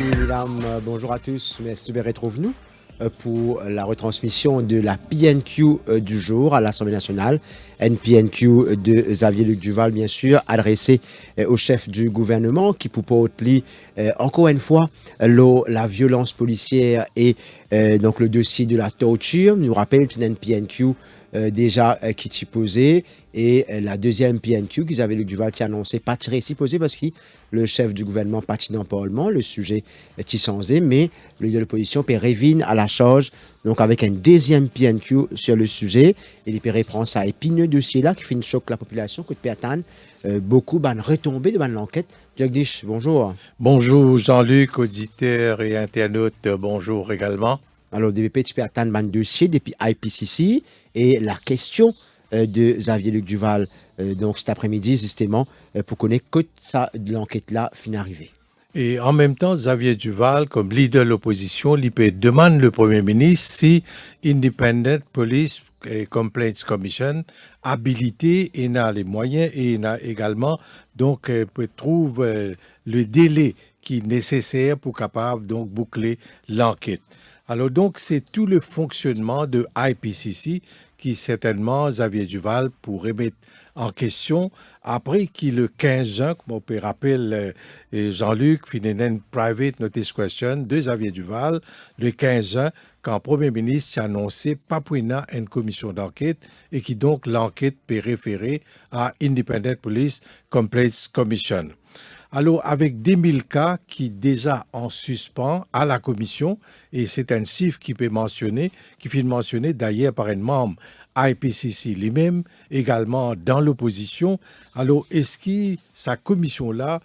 mesdames, bonjour à tous, merci de retrouver nous pour la retransmission de la PNQ du jour à l'Assemblée nationale. Une PNQ de Xavier-Luc Duval, bien sûr, adressée au chef du gouvernement qui propose encore une fois la violence policière et donc le dossier de la torture. Nous rappelle qu'il y a une PNQ déjà qui t'y posait et la deuxième PNQ qu'ils avaient Luc Duval qui a annoncé pas tirer s'y poser parce que le chef du gouvernement parti dans le Parlement, le sujet qui s'en est, mais le leader de l'opposition peut revenir à la charge donc avec un deuxième PNQ sur le sujet et il peut reprendre ça épineux dossier là qui fait une choc la population que peut attendre beaucoup de retombées de l'enquête. Jagdish, bonjour. Bonjour Jean-Luc, auditeurs et internautes, bonjour également. Alors, DVP, tu peux attendre un dossier depuis IPCC et la question de Xavier-Luc Duval, donc cet après-midi, justement, pour connaître que ça, de l'enquête-là fin arrivée. Et en même temps, Xavier Duval, comme leader de l'opposition, demande le Premier ministre si Independent Police Complaints Commission habilité et n'a les moyens et n'a également donc trouve le délai qui est nécessaire pour capable donc boucler l'enquête. Alors donc c'est tout le fonctionnement de IPCC qui certainement Xavier Duval pourrait mettre en question après qu'il le 15 juin, comme on peut rappeler Jean-Luc, finit une private notice question de Xavier Duval le 15 juin quand le Premier ministre a annoncé pas pour une commission d'enquête et qui donc l'enquête peut référer à Independent Police Complaints Commission. Alors, avec 10 000 cas qui déjà en suspens à la commission, et c'est un chiffre qui peut mentionner, qui fait mentionner d'ailleurs par un membre IPCC lui-même, également dans l'opposition. Alors, est-ce que sa commission-là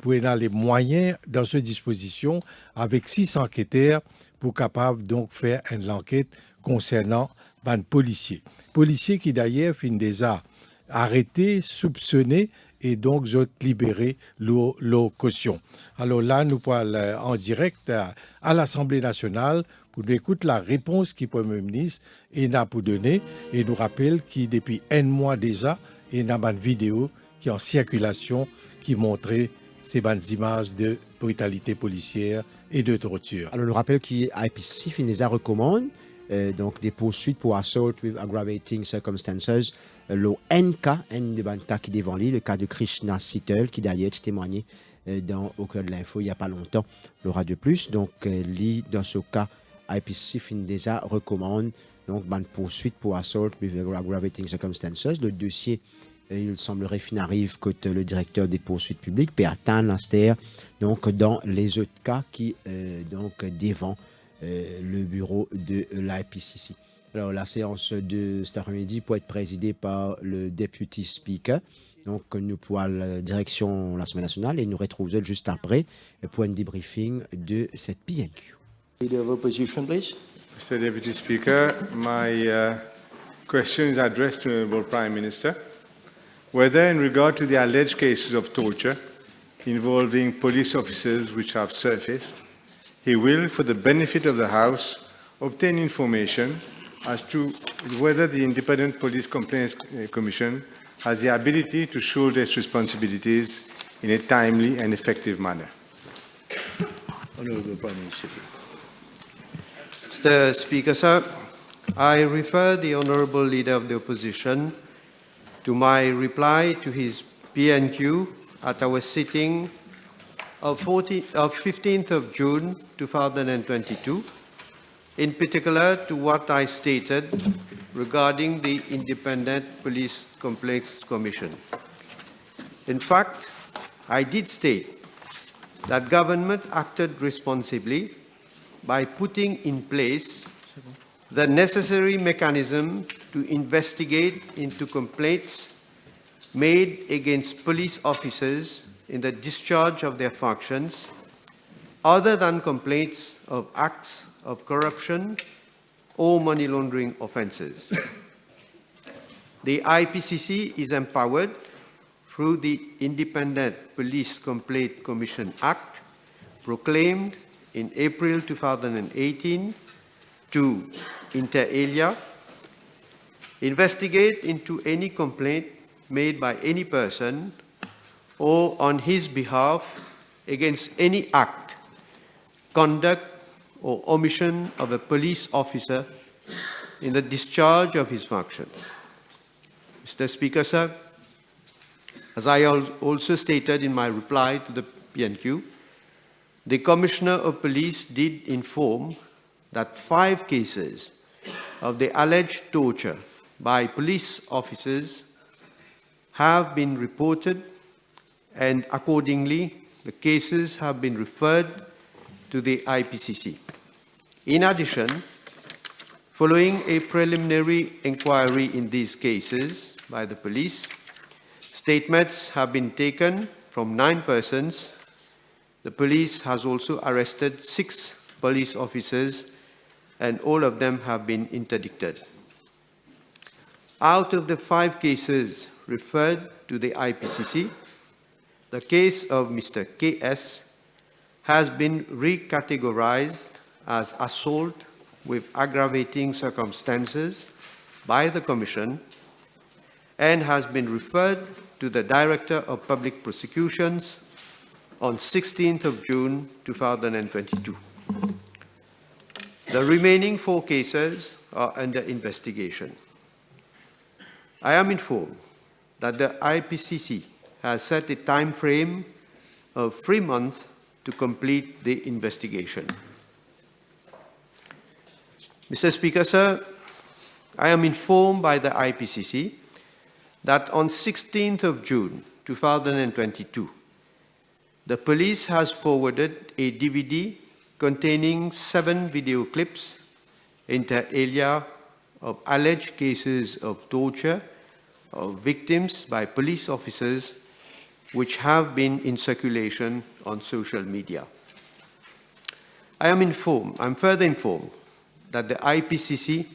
pourrait avoir les moyens dans cette disposition avec 6 enquêteurs pour capable donc faire une enquête concernant les policiers. Policiers qui d'ailleurs finissent déjà arrêtés, soupçonnés, et donc je libérer leur caution. Alors là, nous parlons en direct à l'Assemblée nationale pour écouter la réponse que le Premier ministre a pour donner et nous rappelle qu'il depuis un mois déjà, il y a une vidéo qui est en circulation qui montrait ces bonnes images de brutalité policière et de torture. Alors, le rappel qu'IPCC finit recommande donc des poursuites pour assault with aggravating circumstances. Le NK, un des cas qui devant lui, le cas de Krishna Sittel, qui d'ailleurs témoigné au cœur de l'info il n'y a pas longtemps, le Radio Plus. Donc, dans ce cas, IPCC finit déjà recommande donc une poursuite pour assault with aggravating circumstances. Le dossier, il semblerait fin arrive que le directeur des poursuites publiques peut atteindre l'instère donc dans les autres cas qui donc devant le bureau de l'IPCC. Alors, la séance de cet après-midi peut être présidée par le Deputy Speaker. Donc, nous pour la direction de l'Assemblée nationale et nous retrouvons juste après pour un debriefing de cette PNQ. Leader of Opposition, please. Mr. Deputy Speaker, my question is addressed to the Honourable Prime Minister. Whether in regard to the alleged cases of torture involving police officers which have surfaced, he will, for the benefit of the House, obtain information as to whether the Independent Police Complaints Commission has the ability to shoulder its responsibilities in a timely and effective manner. Honourable Prime Minister. Mr. Speaker, sir, I refer the Honourable Leader of the Opposition to my reply to his PNQ at our sitting of 15th of June 2022, in particular to what I stated regarding the Independent Police Complaints Commission. In fact, I did state that government acted responsibly by putting in place the necessary mechanism to investigate into complaints made against police officers in the discharge of their functions, other than complaints of acts of corruption or money laundering offences. The IPCC is empowered through the Independent Police Complaint Commission Act, proclaimed in April 2018, to, inter alia, investigate into any complaint made by any person or on his behalf against any act conduct or omission of a police officer in the discharge of his functions. Mr. Speaker, sir, as I also stated in my reply to the PNQ, the Commissioner of Police did inform that 5 cases of the alleged torture by police officers have been reported, and accordingly, the cases have been referred to the IPCC. In addition, following a preliminary inquiry in these cases by the police, statements have been taken from 9 persons. The police has also arrested 6 police officers, and all of them have been interdicted. Out of the 5 cases referred to the IPCC, the case of Mr. KS has been recategorized as assault with aggravating circumstances by the Commission and has been referred to the Director of Public Prosecutions on 16th of June 2022. The remaining 4 cases are under investigation. I am informed that the IPCC has set a time frame of 3 months to complete the investigation. Mr. Speaker, sir, I am informed by the IPCC that on 16th of June 2022, the police has forwarded a DVD containing 7 video clips inter alia of alleged cases of torture of victims by police officers which have been in circulation on social media. I am further informed that the IPCC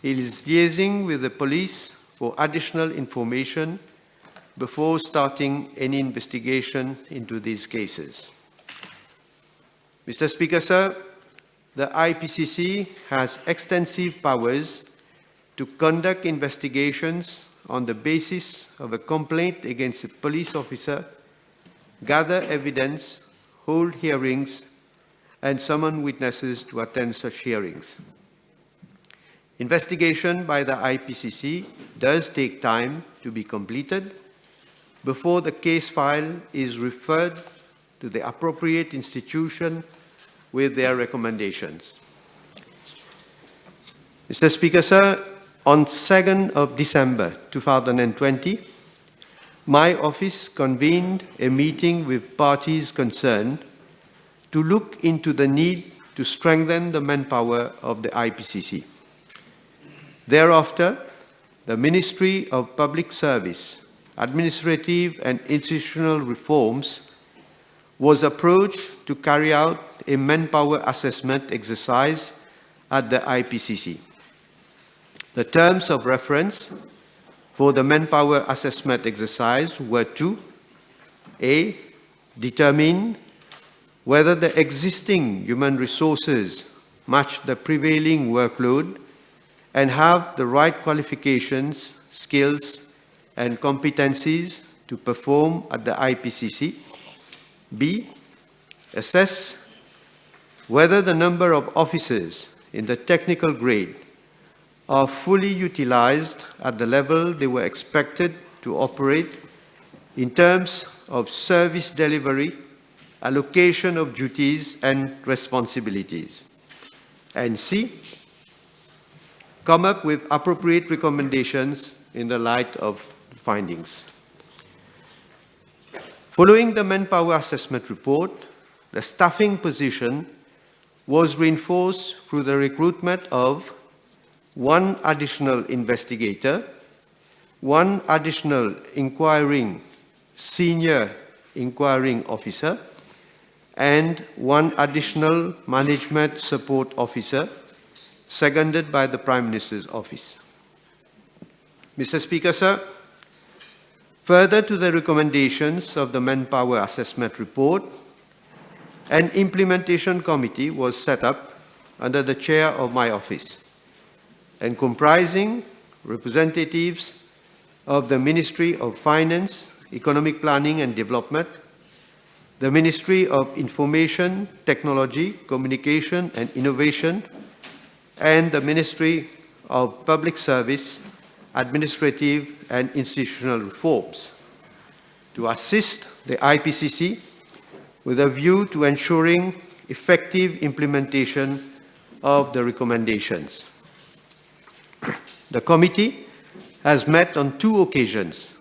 is liaising with the police for additional information before starting any investigation into these cases. Mr. Speaker, sir, the IPCC has extensive powers to conduct investigations on the basis of a complaint against a police officer, gather evidence, hold hearings, and summon witnesses to attend such hearings. Investigation by the IPCC does take time to be completed before the case file is referred to the appropriate institution with their recommendations. Mr. Speaker, sir, on 2nd of December 2020, my office convened a meeting with parties concerned to look into the need to strengthen the manpower of the IPCC. Thereafter, the Ministry of Public Service, Administrative and Institutional Reforms was approached to carry out a manpower assessment exercise at the IPCC. The terms of reference for the manpower assessment exercise were to A. Determine whether the existing human resources match the prevailing workload and have the right qualifications, skills, and competencies to perform at the IPCC. B. Assess whether the number of officers in the technical grade are fully utilized at the level they were expected to operate in terms of service delivery, allocation of duties and responsibilities. And C. Come up with appropriate recommendations in the light of findings. Following the manpower assessment report, the staffing position was reinforced through the recruitment of 1 additional investigator, 1 additional senior inquiring officer, and 1 additional management support officer, seconded by the Prime Minister's office. Mr. Speaker, sir, further to the recommendations of the manpower assessment report, an implementation committee was set up under the chair of my office and comprising representatives of the Ministry of Finance, Economic Planning and Development, the Ministry of Information, Technology, Communication and Innovation, and the Ministry of Public Service, Administrative and Institutional Reforms to assist the IPCC with a view to ensuring effective implementation of the recommendations. The committee has met on 2 occasions,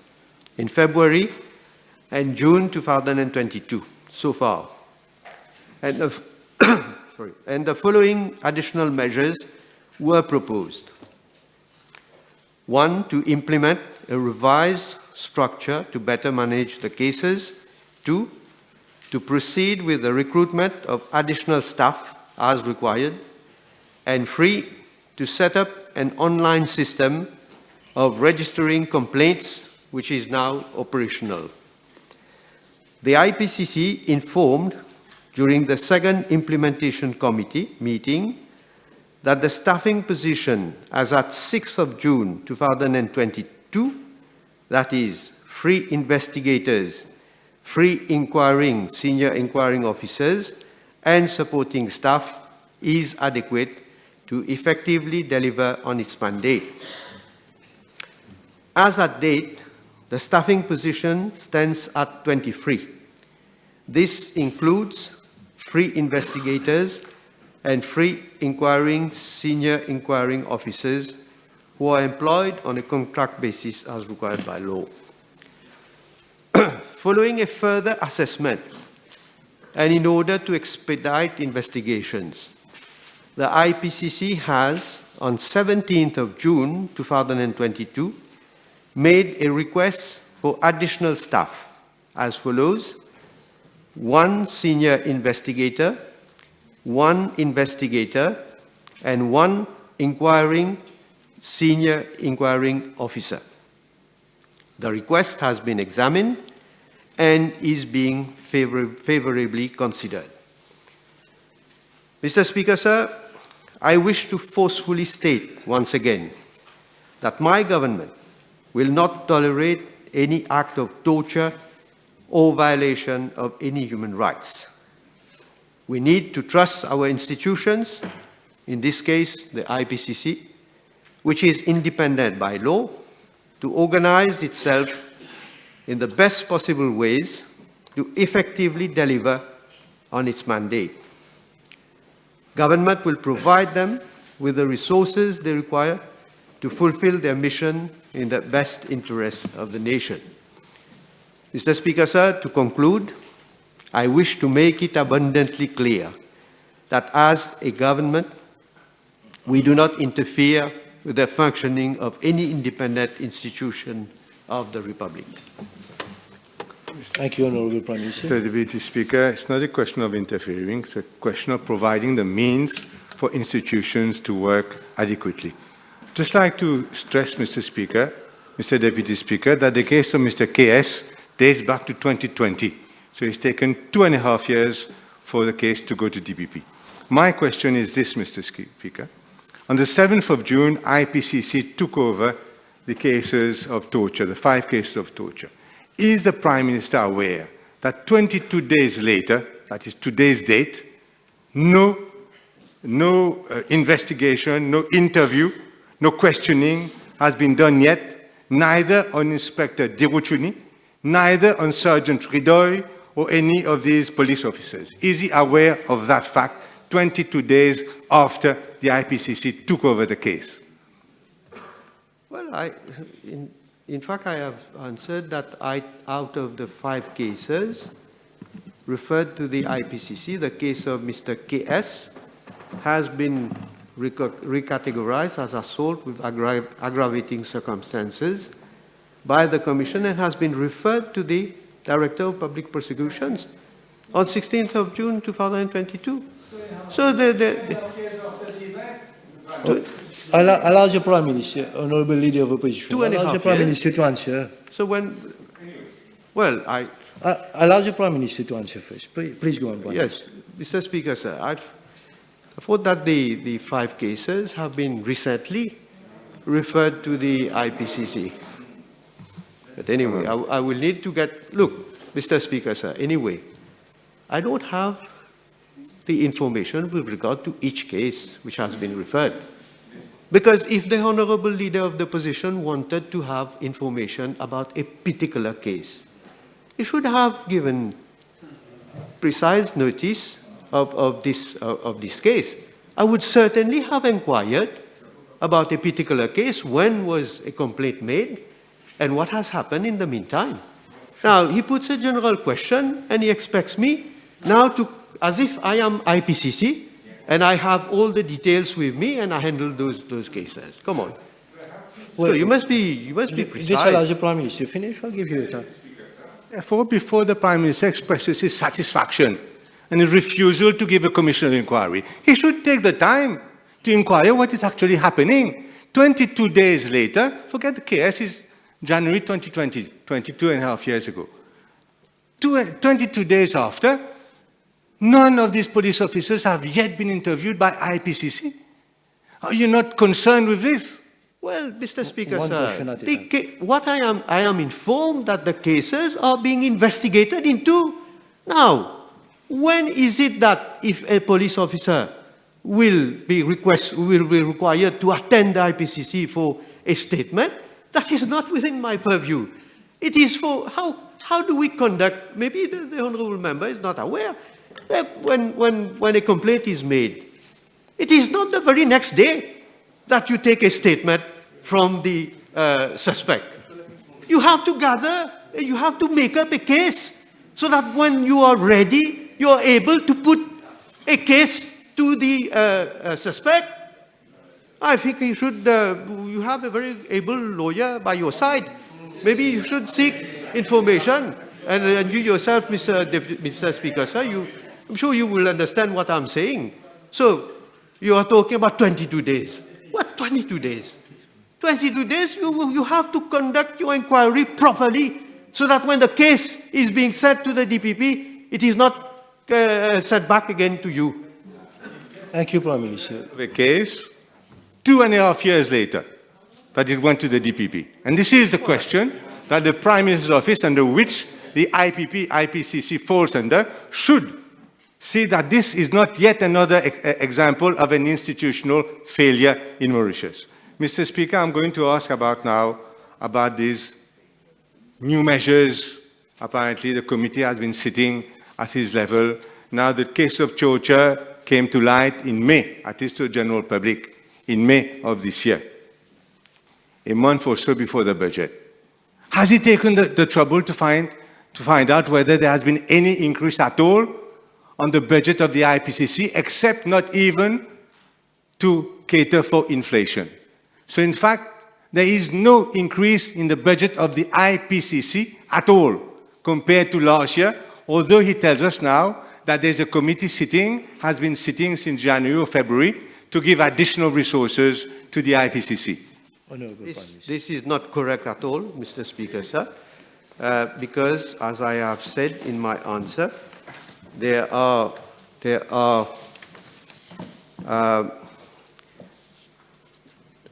in February and June 2022, so far. And the following additional measures were proposed. 1, to implement a revised structure to better manage the cases. 2, to proceed with the recruitment of additional staff as required. And 3, to set up an online system of registering complaints, which is now operational. The IPCC informed during the second implementation committee meeting that the staffing position as at 6th of June 2022, that is 3 investigators, 3 senior inquiring officers, and supporting staff is adequate to effectively deliver on its mandate. As at date, the staffing position stands at 23. This includes 3 investigators and 3 senior inquiring officers who are employed on a contract basis as required by law. Following a further assessment, and in order to expedite investigations, the IPCC has, on 17th of June 2022, made a request for additional staff as follows: 1 senior investigator, 1 investigator, and 1 senior inquiring officer. The request has been examined and is being favorably considered. Mr. Speaker, sir, I wish to forcefully state once again that my government will not tolerate any act of torture or violation of any human rights. We need to trust our institutions, in this case the IPCC, which is independent by law, to organize itself in the best possible ways to effectively deliver on its mandate. Government will provide them with the resources they require to fulfill their mission in the best interest of the nation. Mr. Speaker, sir, to conclude, I wish to make it abundantly clear that as a government, we do not interfere with the functioning of any independent institution of the Republic. Thank you, Honourable Prime Minister. Mr. Deputy Speaker, it's not a question of interfering, it's a question of providing the means for institutions to work adequately. Just like to stress, Mr. Speaker, Mr. Deputy Speaker, that the case of Mr. KS dates back to 2020. So it's taken 2.5 years for the case to go to DPP. My question is this, Mr. Speaker. On the 7th of June, IPCC took over the cases of torture, the 5 cases of torture. Is the Prime Minister aware that 22 days later, that is today's date, no investigation, no interview, no questioning has been done yet, neither on Inspector Diruchuni, neither on Sergeant Ridoy, or any of these police officers? Is he aware of that fact 22 days after the IPCC took over the case? Well, in fact, I have answered that out of the 5 cases referred to the IPCC, the case of Mr. KS has been recategorized as assault with aggravating circumstances by the Commission and has been referred to the Director of Public Prosecutions on 16th of June 2022. So allow the Prime Minister, Honourable Leader of Opposition, 2.5 allow the Prime years. Minister to answer. So when, well, allow the Prime Minister to answer first. Please go on, Prime yes, Mr. Speaker, sir, I thought that the 5 cases have been recently referred to the IPCC. But anyway, I will need to get, look, Mr. Speaker, sir, anyway, I don't have the information with regard to each case which has been referred. Because if the Honorable Leader of the Opposition wanted to have information about a particular case, he should have given precise notice of this case. I would certainly have inquired about a particular case, when was a complaint made, and what has happened in the meantime. Now, he puts a general question, and he expects me now to, as if I am IPCC, and I have all the details with me, and I handle those cases. Come on. Well, so you must be precise. This allows the Prime Minister to finish. I'll give you the time. Therefore, before the Prime Minister expresses his satisfaction and his refusal to give a commission of inquiry, he should take the time to inquire what is actually happening. 22 days later, forget the case, is January 2020, 22 and a half years ago. 22 days after, none of these police officers have yet been interviewed by IPCC. Are you not concerned with this? Well, Mr. Speaker, One sir, question at a time. what I am informed that the cases are being investigated into. Now, when is it that if a police officer will be required to attend the IPCC for a statement? That is not within my purview. It is for how do we conduct? Maybe the honourable member is not aware that when a complaint is made, it is not the very next day that you take a statement from the suspect. You have to gather, you have to make up a case so that when you are ready, you are able to put a case to the suspect. I think you should, you have a very able lawyer by your side. Maybe you should seek information. And you yourself, Mr. Speaker, sir, I'm sure you will understand what I'm saying. So, you are talking about 22 days. What 22 days? 22 days, you have to conduct your inquiry properly so that when the case is being sent to the DPP, it is not sent back again to you. Thank you, Prime Minister. The case, 2.5 years later, that it went to the DPP. And this is the question that the Prime Minister's office, under which the IPCC falls under, should see that this is not yet another example of an institutional failure in Mauritius. Mr. Speaker, I'm going to ask about these new measures. Apparently, the committee has been sitting at his level. Now, the case of torture came to light in May, at least to the general public, in May of this year, a month or so before the budget. Has he taken the trouble to find out whether there has been any increase at all on the budget of the IPCC, except not even to cater for inflation? So in fact, there is no increase in the budget of the IPCC at all compared to last year, although he tells us now that there's a committee has been sitting since January or February to give additional resources to the IPCC. This is not correct at all, Mr. Speaker, sir, because as I have said in my answer, there are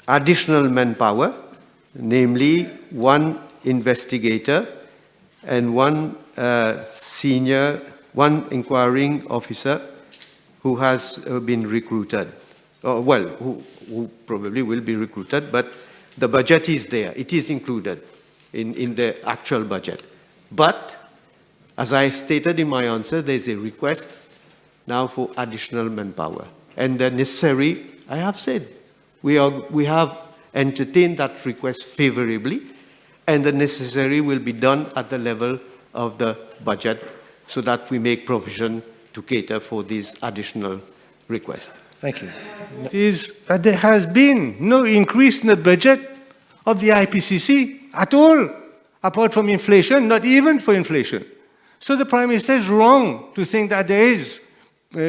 additional manpower, namely one investigator and one inquiring officer who has been recruited, who probably will be recruited, but the budget is there. It is included in the actual budget. But, as I stated in my answer, there is a request now for additional manpower. And the necessary, I have said, we have entertained that request favorably, and the necessary will be done at the level of the budget so that we make provision to cater for these additional requests. Thank you. Is that there has been no increase in the budget of the IPCC at all, apart from inflation, not even for inflation. So the Prime Minister is wrong to think that there is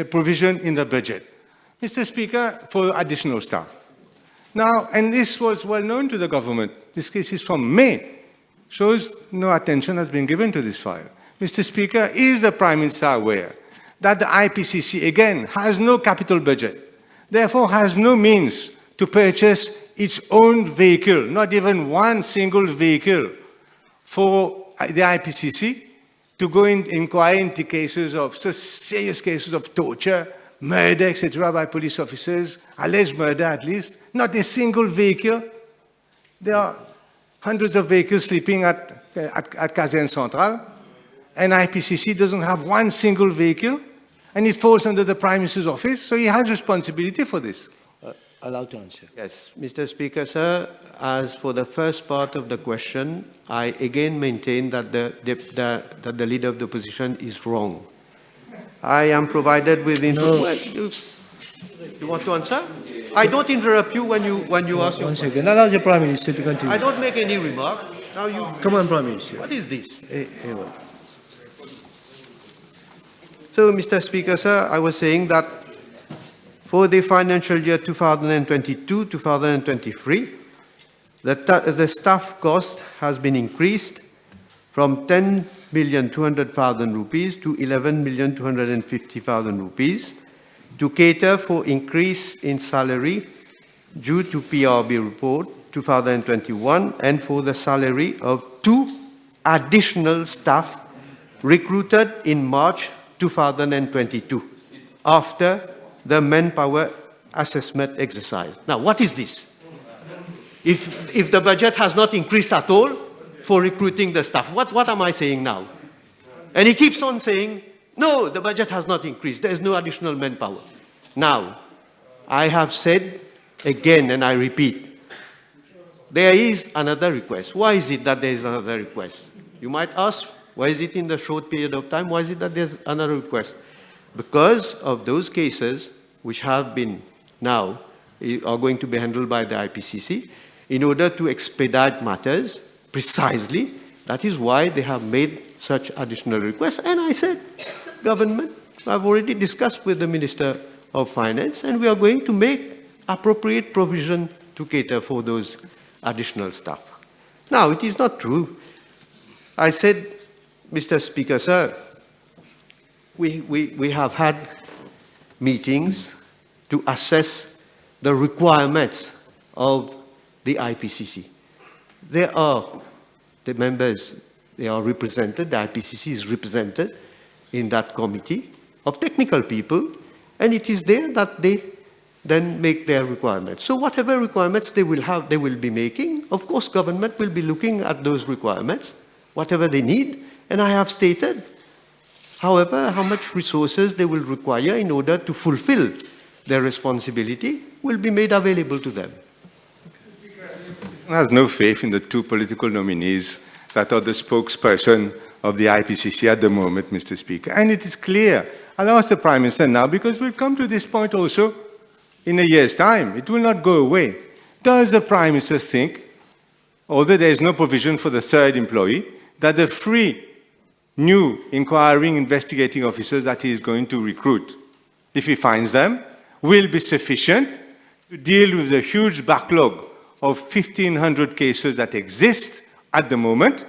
provision in the budget. Mr. Speaker, for additional staff. Now, and this was well known to the government, this case is from May, shows no attention has been given to this file. Mr. Speaker, is the Prime Minister aware that the IPCC, again, has no capital budget, therefore has no means to purchase its own vehicle, not even one single vehicle for the IPCC to go inquire into cases of serious cases of torture, murder, etc., by police officers, alleged murder at least. Not a single vehicle. There are hundreds of vehicles sleeping at Caserne Centrale, and IPCC doesn't have one single vehicle, and it falls under the Prime Minister's office, so he has responsibility for this. Allowed to answer. Yes, Mr. Speaker, sir, as for the first part of the question, I again maintain that the leader of the opposition is wrong. I am provided with information. You want to answer? I don't interrupt you when you ask your 1 question. second. Allow the Prime Minister to continue. I don't make any remark. Now you. Come on, Prime Minister. What is this? So, Mr. Speaker, sir, I was saying that for the financial year 2022-2023, the staff cost has been increased from 10,200,000 rupees to 11,250,000 rupees to cater for increase in salary due to PRB report 2021 and for the salary of 2 additional staff recruited in March 2022 after the manpower assessment exercise. Now, what is this? If the budget has not increased at all for recruiting the staff, what am I saying now? And he keeps on saying, no, the budget has not increased. There is no additional manpower. Now, I have said again, and I repeat, there is another request. Why is it that there is another request? You might ask, why is it in the short period of time? Why is it that there's another request? Because of those cases which have been now are going to be handled by the IPCC, in order to expedite matters precisely, that is why they have made such additional requests. And I said, government, I've already discussed with the Minister of Finance, and we are going to make appropriate provision to cater for those additional staff. Now, it is not true. I said, Mr. Speaker, sir, we have had meetings to assess the requirements of the IPCC. There are the members, they are represented, the IPCC is represented in that committee of technical people, and it is there that they then make their requirements. So whatever requirements they will have, they will be making. Of course, government will be looking at those requirements, whatever they need, and I have stated, however, how much resources they will require in order to fulfill their responsibility will be made available to them. I have no faith in the 2 political nominees that are the spokesperson of the IPCC at the moment, Mr. Speaker. And it is clear. I'll ask the Prime Minister now, because we'll come to this point also in a year's time. It will not go away. Does the Prime Minister think, although there is no provision for the 3rd employee, that the 3 new inquiring investigating officers that he is going to recruit, if he finds them, will be sufficient to deal with the huge backlog of 1,500 cases that exist at the moment,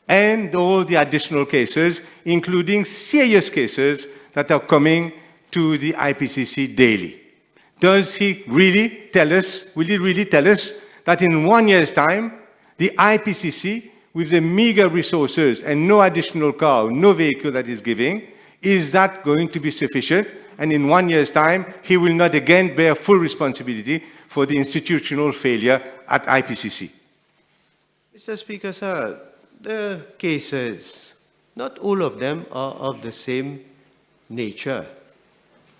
and all the additional cases, including serious cases that are coming to the IPCC daily? Does he really tell us, will he really tell us that in 1 year's time, the IPCC, with the meager resources and no additional car, no vehicle that he's giving, is that going to be sufficient? And in 1 year's time, he will not again bear full responsibility for the institutional failure at IPCC. Mr. Speaker, sir, the cases, not all of them are of the same nature.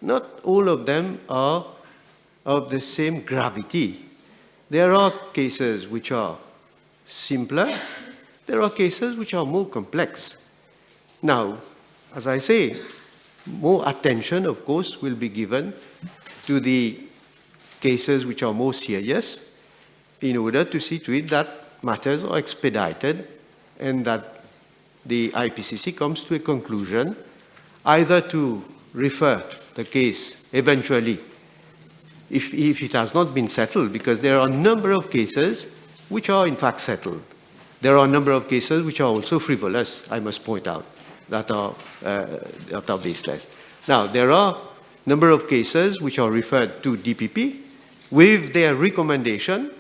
Not all of them are of the same gravity. There are cases which are simpler. There are cases which are more complex. Now, as I say, more attention, of course, will be given to the cases which are more serious in order to see to it that matters are expedited and that the IPCC comes to a conclusion, either to refer the case eventually, if it has not been settled, because there are a number of cases which are in fact settled. There are a number of cases which are also frivolous, I must point out, that are baseless. Now, there are a number of cases which are referred to DPP with their recommendation.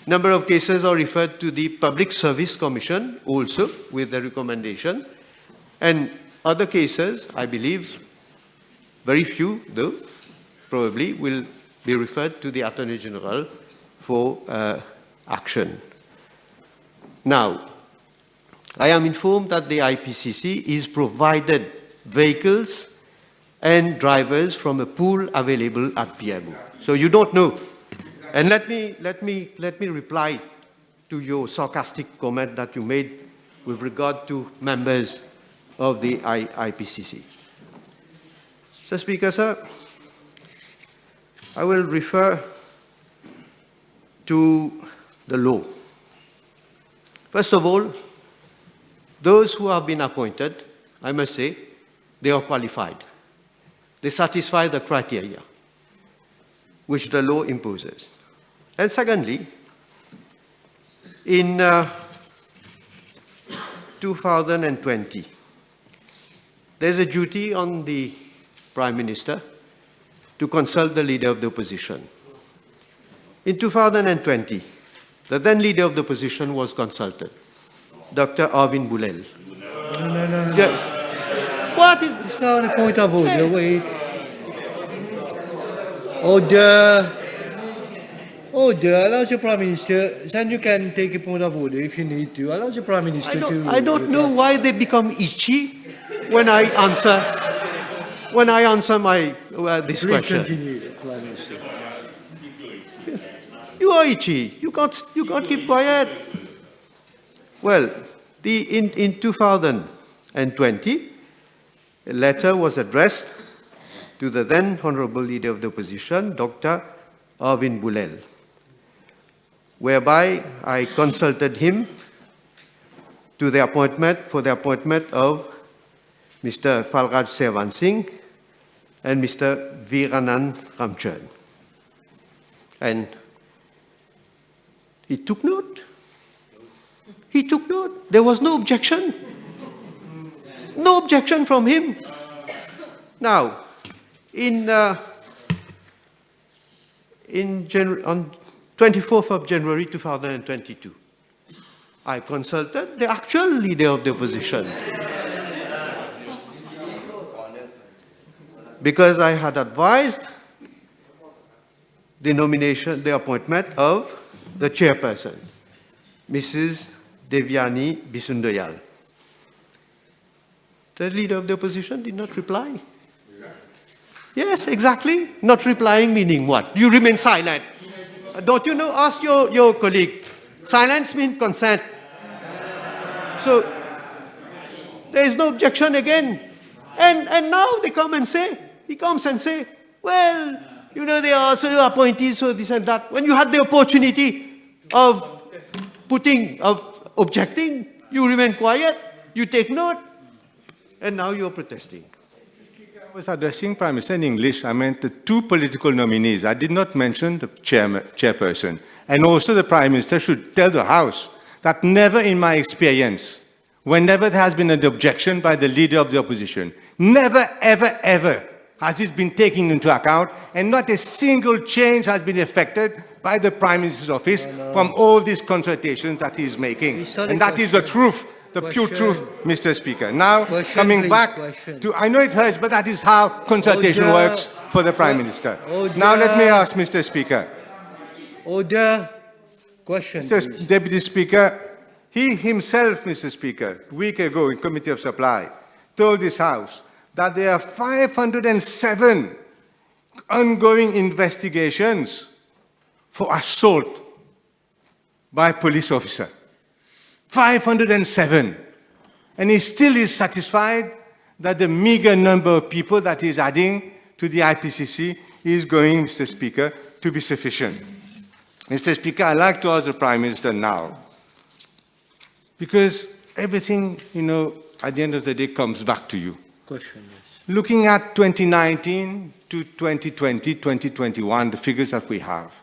Number of cases are referred to the Public Service Commission also with their recommendation. And other cases, I believe, very few though, probably will be referred to the Attorney General for action. Now, I am informed that the IPCC is provided vehicles and drivers from a pool available at PMO. So you don't know. And let me reply to your sarcastic comment that you made with regard to members of the IPCC. Mr. Speaker, sir, I will refer to the law. First of all, those who have been appointed, I must say, they are qualified. They satisfy the criteria which the law imposes. And secondly, in 2020, there's a duty on the Prime Minister to consult the Leader of the Opposition. In 2020, the then Leader of the Opposition was consulted, Dr. Arvind Bulel. No. Yeah. What is... It's not a point of order. Wait. Order. Allow the Prime Minister. Then you can take a point of order if you need to. Allow the Prime Minister to... I don't know why they become itchy when I answer my this Please question. continue, Prime Minister. You are itchy. You can't keep quiet. Well, in 2020, a letter was addressed to the then Honorable Leader of the Opposition, Dr. Arvind Bulel, whereby I consulted him for the appointment of Mr. Falraj Servan Singh and Mr. Veeranand Ramchand. And he took note. He took note. There was no objection. No objection from him. Now, on 24th of January 2022, I consulted the actual Leader of the Opposition because I had advised the appointment of the chairperson, Mrs. Devyani Bisundayal. The Leader of the Opposition did not reply. Yes, exactly. Not replying meaning what? You remain silent. Don't you know? Ask your colleague. Silence means consent. So there is no objection again. And now they come and say, he comes and say, well, you know, they are also appointees, so this and that. When you had the opportunity of objecting, you remain quiet, you take note, and now you're protesting. I was addressing Prime Minister in English. I meant the two political nominees. I did not mention the chairperson. And also the Prime Minister should tell the House that never in my experience, whenever there has been an objection by the Leader of the Opposition, never, ever, ever has it been taken into account, and not a single change has been effected by the Prime Minister's office from all these consultations that he is making. And that is the truth. The pure truth, Mr. Speaker. Now, coming back to, I know it hurts, but that is how consultation works for the Prime Minister. Now, let me ask, Mr. Speaker. Order. Question, Mr. Deputy Speaker, he himself, Mr. Speaker, a week ago in Committee of Supply, told this House that there are 507 ongoing investigations for assault by police officer. 507. And he still is satisfied that the meager number of people that he is adding to the IPCC is going, Mr. Speaker, to be sufficient. Mr. Speaker, I'd like to ask the Prime Minister now, because everything, you know, at the end of the day comes back to you. Question, yes. Looking at 2019 to 2020, 2021, the figures that we have,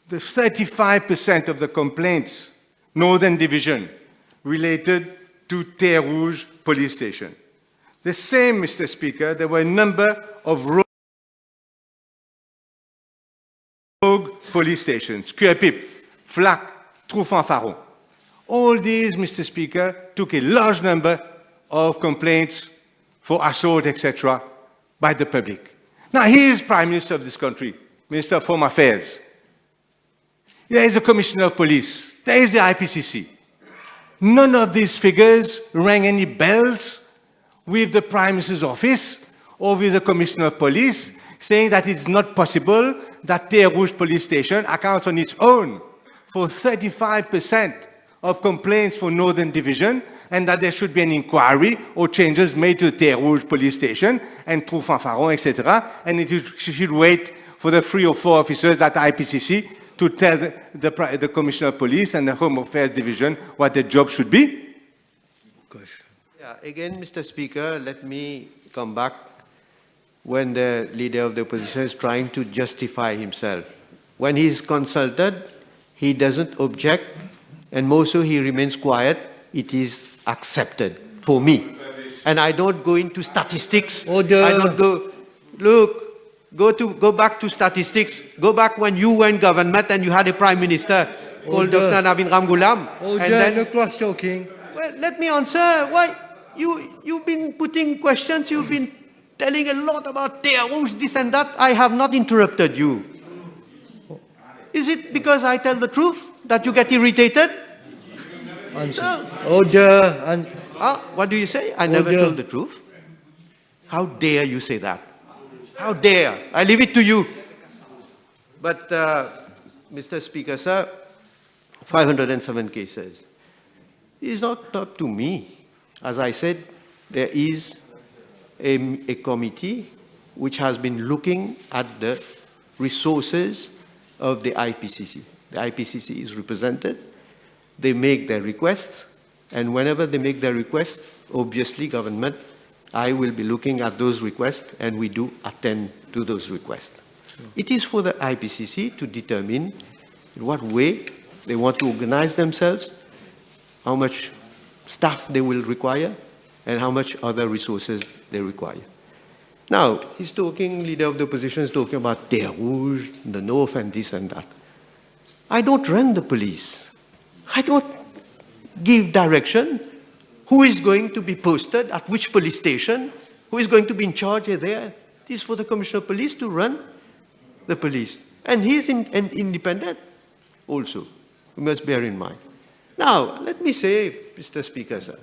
the 35% of the complaints, Northern Division, related to Terre Rouge police station. The same, Mr. Speaker, there were a number of rogue police stations, Cuepip, Flac, Trou-Fanfaron. All these, Mr. Speaker, took a large number of complaints for assault, etc., by the public. Now, he is Prime Minister of this country, Minister of Home Affairs. There is a Commissioner of Police. There is the IPCC. None of these figures rang any bells with the Prime Minister's office or with the Commissioner of Police saying that it's not possible that Terre Rouge police station accounts on its own for 35% of complaints for Northern Division, and that there should be an inquiry or changes made to the Terre Rouge police station and through Fanfaron, etc., and it should wait for the 3 or 4 officers at IPCC to tell the Commissioner of Police and the Home Affairs Division what their job should be? Yeah, again, Mr. Speaker, let me come back when the leader of the opposition is trying to justify himself. When he is consulted, he doesn't object, and more so he remains quiet. It is accepted for me. And I don't go into statistics. Order. I don't go, go back to statistics. Go back when you were in government and you had a prime minister called Order. Dr. Navin Ramgoolam. Order, And then, no clock choking. well, let me answer. Why? You've been putting questions, you've been telling a lot about Terre Rouge, this and that. I have not interrupted you. Is it because I tell the truth that you get irritated? Answer. No. Order. And What do you say? I never Order. told the truth. How dare you say that? How dare? I leave it to you. But, Mr. Speaker, sir, 507 cases. It's not up to me. As I said, there is a committee which has been looking at the resources of the IPCC. The IPCC is represented. They make their requests, and whenever they make their requests, obviously government, I will be looking at those requests, and we do attend to those requests. It is for the IPCC to determine in what way they want to organize themselves, how much staff they will require, and how much other resources they require. Now, he's talking, leader of the opposition is talking about Terre Rouge, the north, and this and that. I don't run the police. I don't give direction. Who is going to be posted at which police station? Who is going to be in charge there? It is for the Commissioner of Police to run the police. And he is an independent also. We must bear in mind. Now, let me say, Mr. Speaker, sir,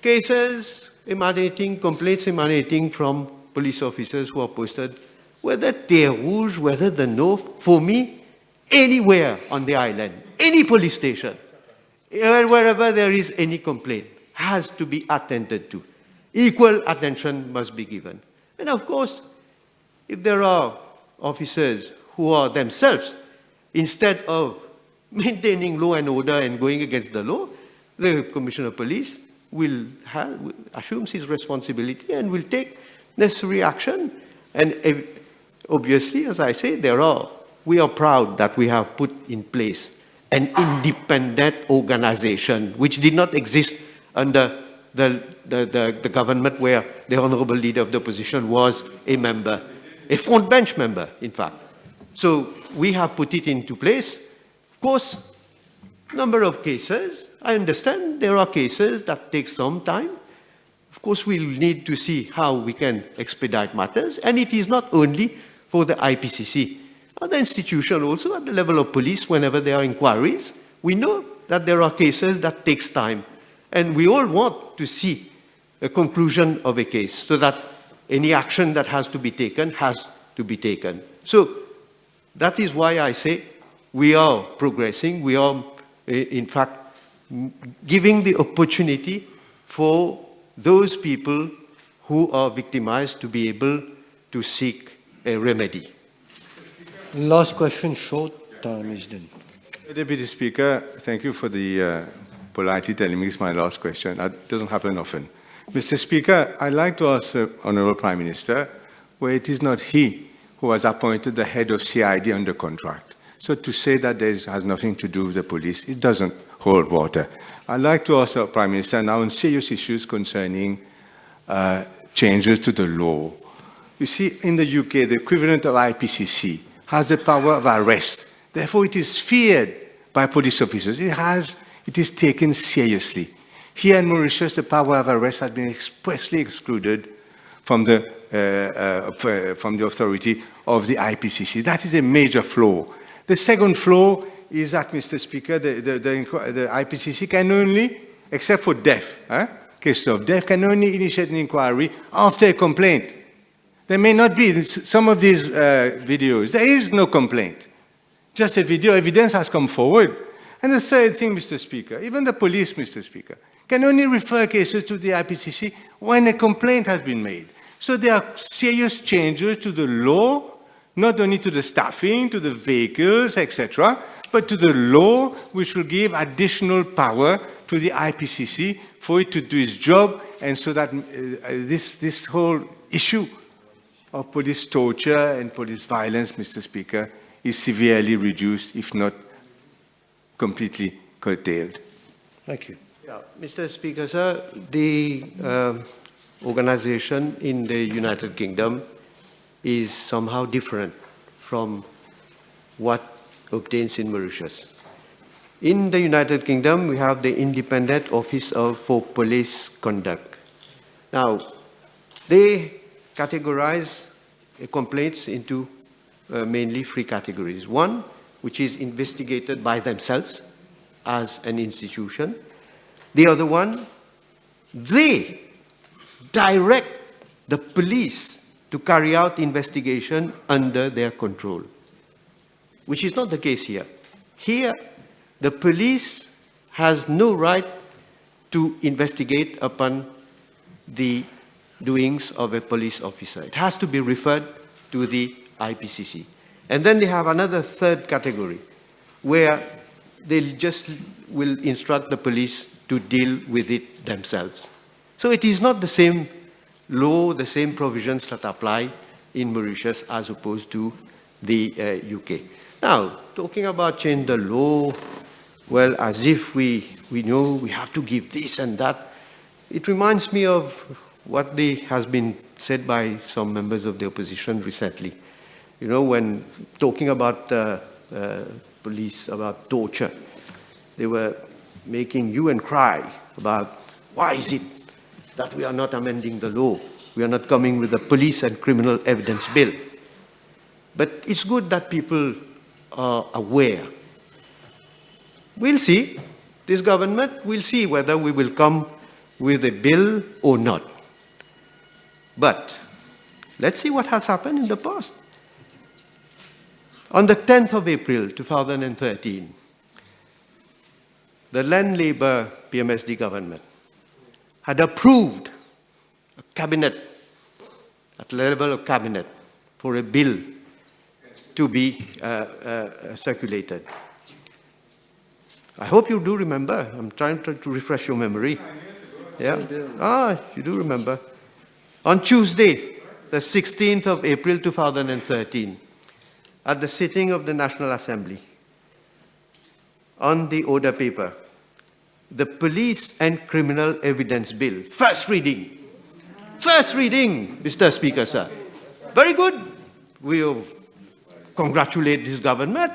cases emanating, complaints emanating from police officers who are posted, whether Terre Rouge, whether the north, for me, anywhere on the island, any police station, wherever there is any complaint, has to be attended to. Equal attention must be given. And of course, if there are officers who are themselves, instead of maintaining law and order and going against the law, the Commissioner of Police assumes his responsibility and will take necessary action. And obviously, as I say, we are proud that we have put in place an independent organization which did not exist under the government where the Honorable Leader of the Opposition was a member, a front bench member, in fact. So we have put it into place. Of course, number of cases, I understand there are cases that take some time. Of course, we'll need to see how we can expedite matters. And it is not only for the IPCC. Other institutions also, at the level of police, whenever there are inquiries, we know that there are cases that takes time. And we all want to see a conclusion of a case so that any action that has to be taken has to be taken. So that is why I say we are progressing. We are, in fact, giving the opportunity for those people who are victimized to be able to seek a remedy. last question, short time is done. Deputy Speaker, thank you for the politely telling me it's my last question. That doesn't happen often. Mr. Speaker, I'd like to ask the Honourable Prime Minister where it is not he who has appointed the head of CID under contract. So to say that this has nothing to do with the police, it doesn't hold water. I'd like to ask the Prime Minister now on serious issues concerning changes to the law. You see, in the UK, the equivalent of IPCC has the power of arrest. Therefore, it is feared by police officers. It has it is taken seriously. Here in Mauritius, the power of arrest has been expressly excluded from the authority of the IPCC. That is a major flaw. The second flaw is that, Mr. Speaker, the IPCC can only, except for death, cases of death, can only initiate an inquiry after a complaint. There may not be, some of these videos, there is no complaint. Just a video, evidence has come forward. And the third thing, Mr. Speaker, even the police, Mr. Speaker, can only refer cases to the IPCC when a complaint has been made. So there are serious changes to the law, not only to the staffing, to the vehicles, etc., but to the law, which will give additional power to the IPCC for it to do its job, and so that this whole issue of police torture and police violence, Mr. Speaker, is severely reduced, if not completely curtailed. Thank you. Yeah, Mr. Speaker, sir, the organization in the United Kingdom is somehow different from what obtains in Mauritius. In the United Kingdom, we have the Independent Office for Police Conduct. Now, they categorize complaints into mainly three categories. One, which is investigated by themselves as an institution. The other one, they direct the police to carry out investigation under their control, which is not the case here. Here, the police has no right to investigate upon the doings of a police officer. It has to be referred to the IPCC. And then they have another third category where they just will instruct the police to deal with it themselves. So it is not the same law, the same provisions that apply in Mauritius as opposed to the UK. Now, talking about change the law, well, as if we know we have to give this and that, it reminds me of what has been said by some members of the opposition recently. You know, when talking about police, about torture, they were making hue and cry about why is it that we are not amending the law? We are not coming with a police and criminal evidence bill. But it's good that people are aware. We'll see. This government will see whether we will come with a bill or not. But let's see what has happened in the past. On the 10th of April 2013, the Land Labour PMSD government had approved a cabinet, at the level of cabinet, for a bill to be circulated. I hope you do remember. I'm trying to refresh your memory. Yeah? Ah, you do remember. On Tuesday, the 16th of April 2013, at the sitting of the National Assembly, on the order paper, the Police and Criminal Evidence Bill, first reading. First reading, Mr. Speaker, sir. Very good. We'll congratulate this government.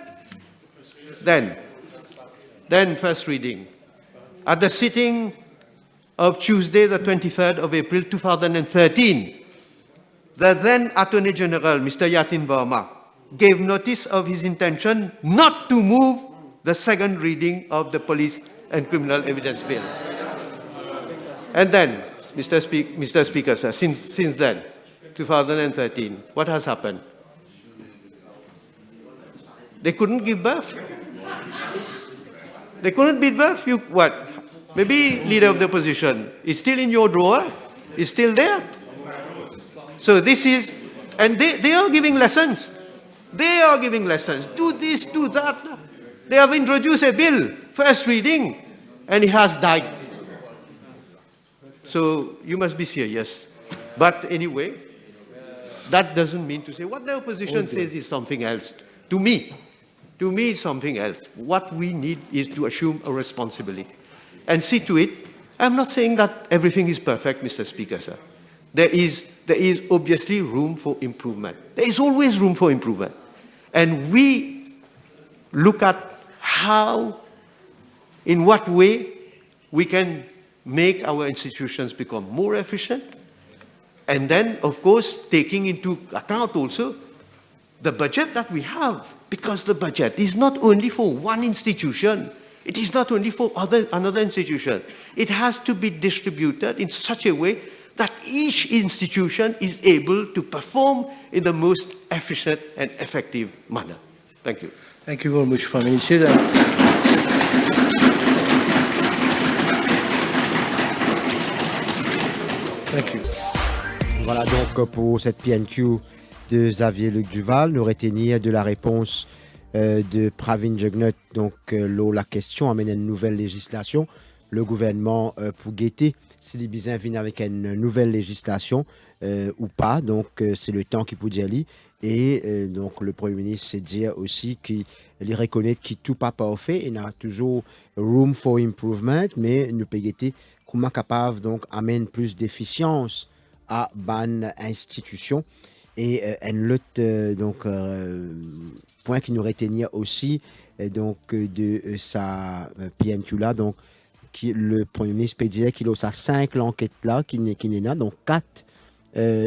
Then first reading. At the sitting of Tuesday, the 23rd of April 2013, the then Attorney General, Mr. Yatin Verma, gave notice of his intention not to move the second reading of the Police and Criminal Evidence Bill. And then, Mr. Speaker, sir, since then, 2013, what has happened? They couldn't give birth. They couldn't give birth. You what? Maybe leader of the opposition is still in your drawer. Is still there. So this is, and they are giving lessons. They are giving lessons. Do this, do that. They have introduced a bill, first reading, and it has died. So you must be serious. But anyway, that doesn't mean to say what the opposition says is something else. To me, it's something else. What we need is to assume a responsibility and see to it. I'm not saying that everything is perfect, Mr. Speaker, sir. There is obviously room for improvement. There is always room for improvement. And we look at how in what way we can make our institutions become more efficient, and then, of course, taking into account also the budget that we have, because the budget is not only for one institution, it is not only for another institution. It has to be distributed in such a way that each institution is able to perform in the most efficient and effective manner. Thank you. Thank you very much, Prime Minister. Thank you. Voilà donc pour cette PNQ de Xavier Luc Duval. Nous retenir de la réponse de Pravin Jugnut. Donc la question amène une nouvelle législation. Le gouvernement pour guetter si les bisins viennent avec une nouvelle législation ou pas. Donc c'est le temps qui peut dire lui. Et donc le Premier ministre s'est dit aussi qu'il reconnaît qu'il tout pas parfait. Il y a toujours room for improvement, mais nous peut guetter comment capable donc amène plus d'efficience à ban institution. Et un autre point qui nous retenir aussi donc de sa PNQ là, donc le Premier ministre peut dire qu'il a sa 5 enquêtes là qui n'est là, donc 4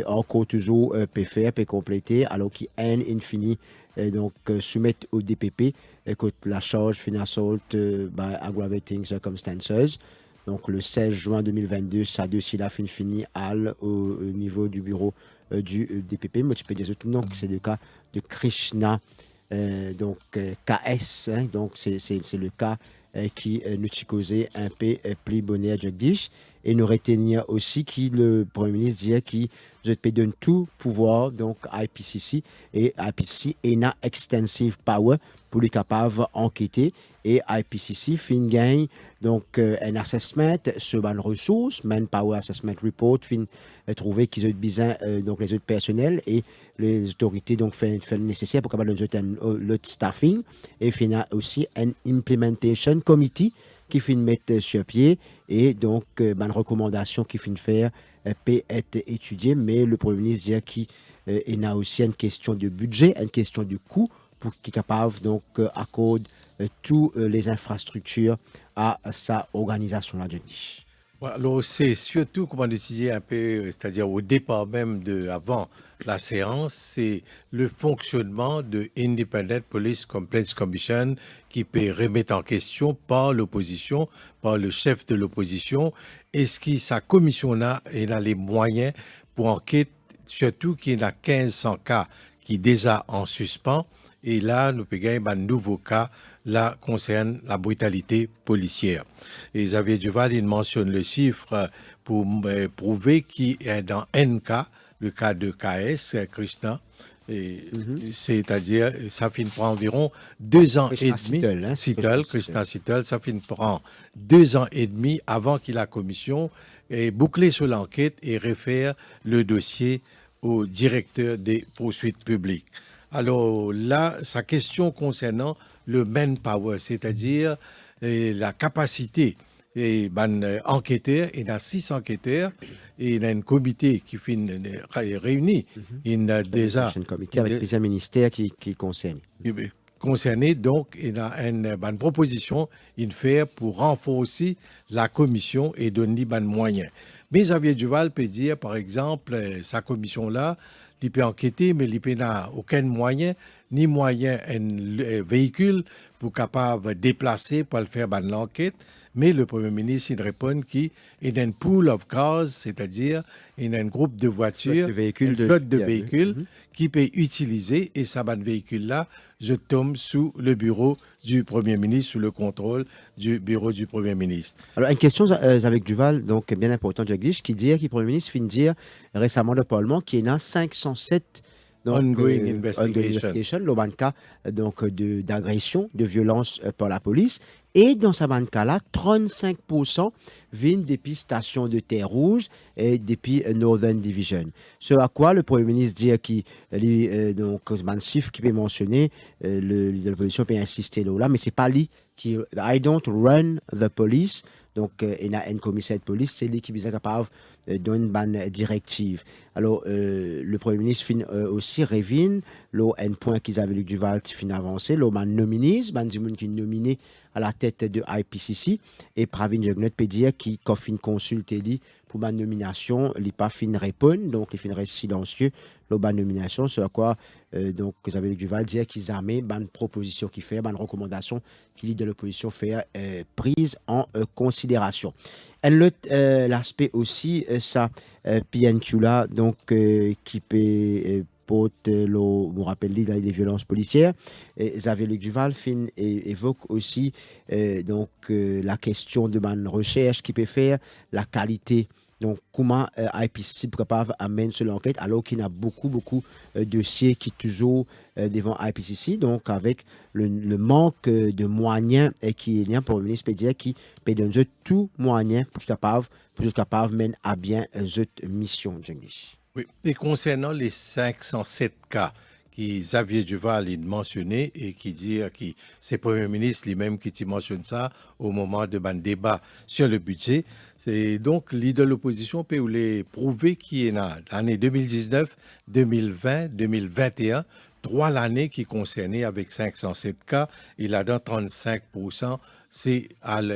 encore toujours peut faire, peut compléter, alors qu'il n infini donc soumettre au DPP écoute la charge financière by aggravating circumstances. Donc le 16 juin 2022, ça dossier là fini au niveau du bureau du DPP. Mais tu peux dire tout, donc c'est le cas de Krishna, donc KS, hein, donc c'est le cas qui nous causait un peu plus bonheur Jagdish. Et nous retenir aussi que le Premier ministre disait qu'il donne tout pouvoir donc à IPCC, et IPCC a extensive power pour les capables d'enquêter, et IPCC fin gagne donc un assessment sur une ressource, manpower assessment report, fin trouver qu'ils ont besoin donc les autres personnels et les autorités donc fait le nécessaire pour capable le staffing, et fin aussi un implementation committee qui finit mettre sur pied, et donc une recommandation qui finit faire peut être étudiée, mais le Premier ministre dit qu'il y a aussi une question de budget, une question de coût pour qu'il soit capable donc accorder toutes les infrastructures à sa organisation là. Alors, c'est surtout, comme on disait un peu, c'est-à-dire au départ même avant la séance, c'est le fonctionnement de Independent Police Complaints Commission qui peut remettre en question par l'opposition, par le chef de l'opposition. Est-ce que sa commission-là a les moyens pour enquêter, surtout qu'il y a 1500 cas qui déjà en suspens, et là, nous pouvons gagner un nouveau cas, là, concerne la brutalité policière. Et Xavier Duval, il mentionne le chiffre pour prouver qu'il y a dans un cas, le cas de KS, Krishna, c'est-à-dire, ça finit par environ 2 ans et demi. Krishna Sittal, ça finit par 2 ans et demi avant qu'il la commission ait bouclé sur l'enquête et réfère le dossier au directeur des poursuites publiques. Alors là, sa question concernant le manpower, c'est-à-dire la capacité et enquêteurs, il y a 6 enquêteurs et il y a un comité qui finit réuni. Il y a déjà un comité avec plusieurs ministères qui concernent. Concerné, donc il y a une proposition il fait pour renforcer la commission et donner des moyens. Mais Xavier Duval peut dire, par exemple, sa commission-là, il peut enquêter, mais il n'a aucun moyen, ni moyen un véhicule pour capable déplacer pour le faire l'enquête. Mais le Premier ministre, il répond qu'il y a un pool of cars, c'est-à-dire il y a un groupe de voitures, une flotte de véhicules qui peut utiliser, et ça, véhicule-là, je tombe sous le bureau du Premier ministre, sous le contrôle du bureau du Premier ministre. Alors, une question avec Duval, donc bien importante, Jagdish, qui dit que le Premier ministre finit de dire récemment le Parlement qu'il y en a 507 ongoing investigation, le cas donc d'agression, de violence par la police. Et dans ce cas-là, 35% viennent depuis stations de terre rouge et depuis Northern Division. Ce à quoi le Premier ministre dit donc un chiffre qui peut mentionner, l'opposition peut insister là, mais c'est pas lui qui I don't run the police. donc il y a un commissaire de police, c'est lui qui est capable de donner une bonne directive. Alors, le Premier ministre fin aussi révine, là, un point qu'ils avaient Luc Duval qui fin avancé, là, man nominise, man dit qui est nominé à la tête de IPCC, et Pravin Jugnut peut dire qui fin consulté lui pour ma nomination, il n'a pas fin répondre, donc il fin reste silencieux, la nomination, c'est à quoi donc vous avez Luc Duval dire qu'ils amènent une proposition qui fait, une recommandation qui lit de l'opposition faire prise en considération. Et l'autre l'aspect aussi, ça, PNQ là, donc qui peut vous rappelle les violences policières. Xavier Luc Duval évoque aussi donc la question de ma recherche qui peut faire, la qualité. Donc, comment IPCC est capable d'amener sur l'enquête alors qu'il y a beaucoup de dossiers qui sont toujours devant IPCC. Donc, avec le manque de moyens qui est lié pour le ministre Pédia qui peut donner tout moyen pour être capable de mener à bien cette mission. Oui. Et concernant les 507 cas qui Xavier Duval a mentionné et qui dit que c'est le Premier ministre lui-même qui mentionne ça au moment de un débat sur le budget. C'est donc leader de l'opposition peut les prouver qu'il y a l'année 2019, 2020, 2021, 3 l'année qui concernaient avec 507 cas, il a dans 35%, c'est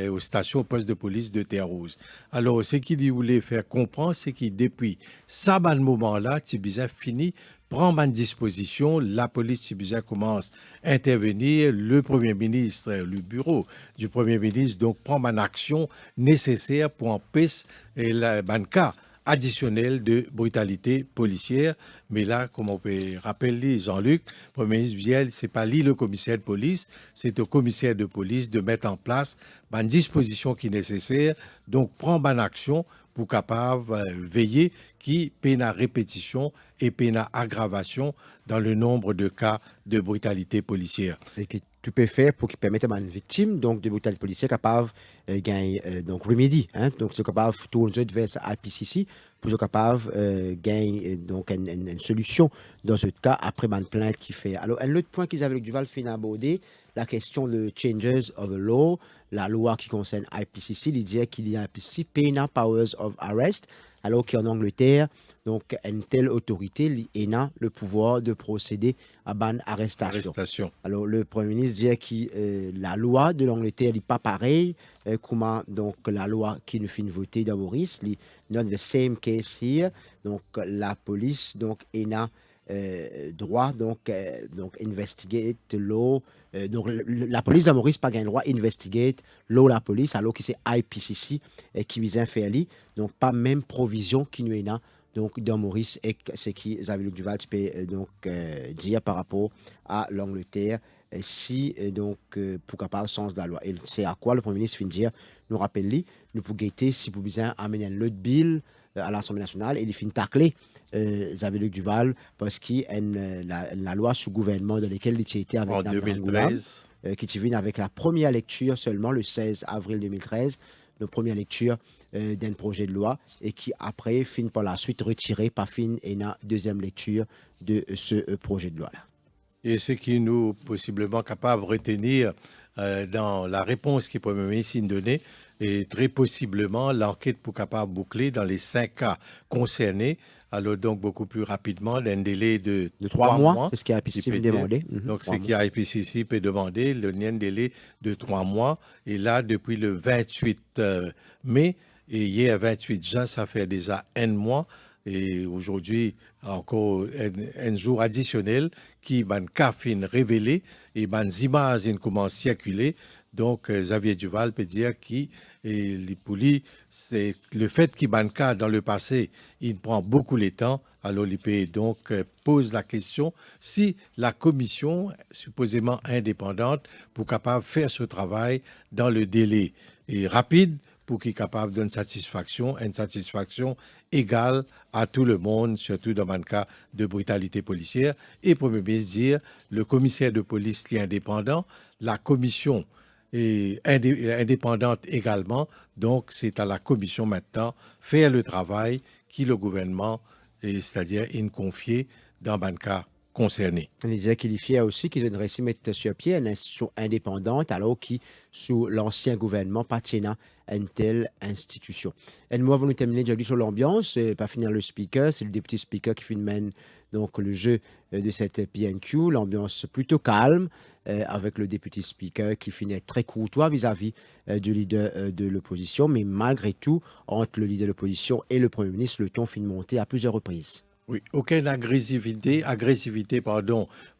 aux stations, au poste de police de Terre-Rouge. Alors, ce qu'il voulait faire comprendre, c'est que depuis ça, ce moment-là, Tibizin finit, prend une disposition, la police Tibizin commence à intervenir, le Premier ministre, le bureau du Premier ministre, donc prend une action nécessaire pour empêcher le cas additionnel de brutalité policière. Mais là, comme on peut rappeler, Jean-Luc, le Premier ministre Biel, ce n'est pas lui le commissaire de police, c'est au commissaire de police de mettre en place une disposition qui est nécessaire, donc prendre une action pour capable veiller qui peine à répétition et peine à aggravation dans le nombre de cas de brutalité policière. Et que tu peux faire pour qu'il permette à une victime donc de brutalité policière capable de gagner donc remédie, hein, donc c'est capable de tourner vers IPCC pour être capable de gagner donc une solution dans ce cas après une plainte qui fait. Alors un autre point qu'ils avaient avec Duval fin abordé, la question de changes of the law, la loi qui concerne IPCC, il dit qu'il y a IPCC penal powers of arrest, alors qu'en Angleterre, donc une telle autorité a le pouvoir de procéder à une arrestation. Alors le Premier ministre dit que la loi de l'Angleterre n'est pas pareille comment donc la loi qui nous fait voter dans Maurice, not the same case here. Donc la police donc a droit donc investigate law donc la police de Maurice pas gain droit investigate law la police alors que c'est IPCC qui vient faire lui donc pas même provision qui nous est là donc dans Maurice et c'est qui Xavier Luc Duval peut donc dire par rapport à l'Angleterre si donc pour capable sens de la loi et c'est à quoi le Premier ministre finit dire nous rappelle nous pour guetter si pour bien amener l'autre bill à l'Assemblée nationale et il finit tacler Xavier Luc Duval parce qu'il y a la loi sous gouvernement dans laquelle il était avec en 2013 qui vient avec la première lecture seulement le 16 avril 2013, la première lecture d'un projet de loi et qui après finit par la suite retiré par fin et la deuxième lecture de ce projet de loi là. Et ce qui nous possiblement capable de retenir dans la réponse que le Premier ministre a donnée, et très possiblement l'enquête pour capable boucler dans les 5 cas concernés, alors donc beaucoup plus rapidement d'un délai de 3 mois. C'est ce qu'il y a IPCC peut demander. Donc c'est qu'il y a IPCC peut demander le délai de 3 mois. Et là, depuis le 28 mai, et hier 28 juin, ça fait déjà un mois. Et aujourd'hui, encore un jour additionnel qui ban cas fin révélé et ban images commencent à circuler. Donc, Xavier Duval peut dire pour lui, c'est le fait qu'il ban cas dans le passé, il prend beaucoup de temps. Alors, l'IP donc pose la question si la commission, supposément indépendante, pour capable faire ce travail dans le délai rapide, pour qu'il soit capable d'une satisfaction, une satisfaction égale à tout le monde, surtout dans le cas de brutalité policière. Et pour me dire, le commissaire de police est indépendant, la commission est indépendante également, donc c'est à la commission maintenant faire le travail qui le gouvernement, c'est-à-dire une confié dans le cas concernés. Il disait qu'il est fier aussi qu'ils aient réussi à mettre sur pied une institution indépendante alors qui, sous l'ancien gouvernement, pas tient une telle institution. Et moi, vous nous terminer déjà sur l'ambiance, pas finir le speaker, c'est le député speaker qui mène donc le jeu de cette PNQ, l'ambiance plutôt calme, avec le député speaker qui finit très courtois vis-à-vis du leader de l'opposition, mais malgré tout, entre le leader de l'opposition et le Premier ministre, le ton finit de monter à plusieurs reprises. Oui, aucune agressivité,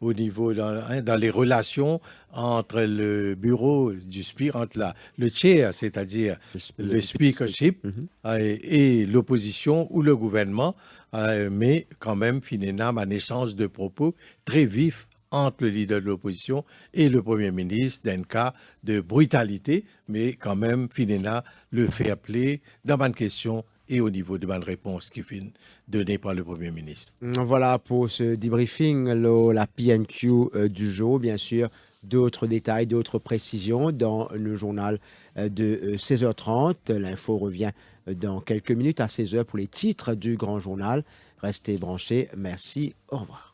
au niveau dans les relations entre le bureau du speaker, entre le chair, c'est-à-dire le speakership, et l'opposition ou le gouvernement, mais quand même, finalement, ma naissance de propos très vifs entre le leader de l'opposition et le Premier ministre, d'un cas de brutalité, mais quand même, finalement, le fair play dans ma question et au niveau de ma réponse qui finit donnée par le Premier ministre. Voilà pour ce debriefing, la PNQ du jour. Bien sûr, d'autres détails, d'autres précisions dans le journal de 16h30. L'info revient dans quelques minutes à 16h pour les titres du grand journal. Restez branchés. Merci. Au revoir.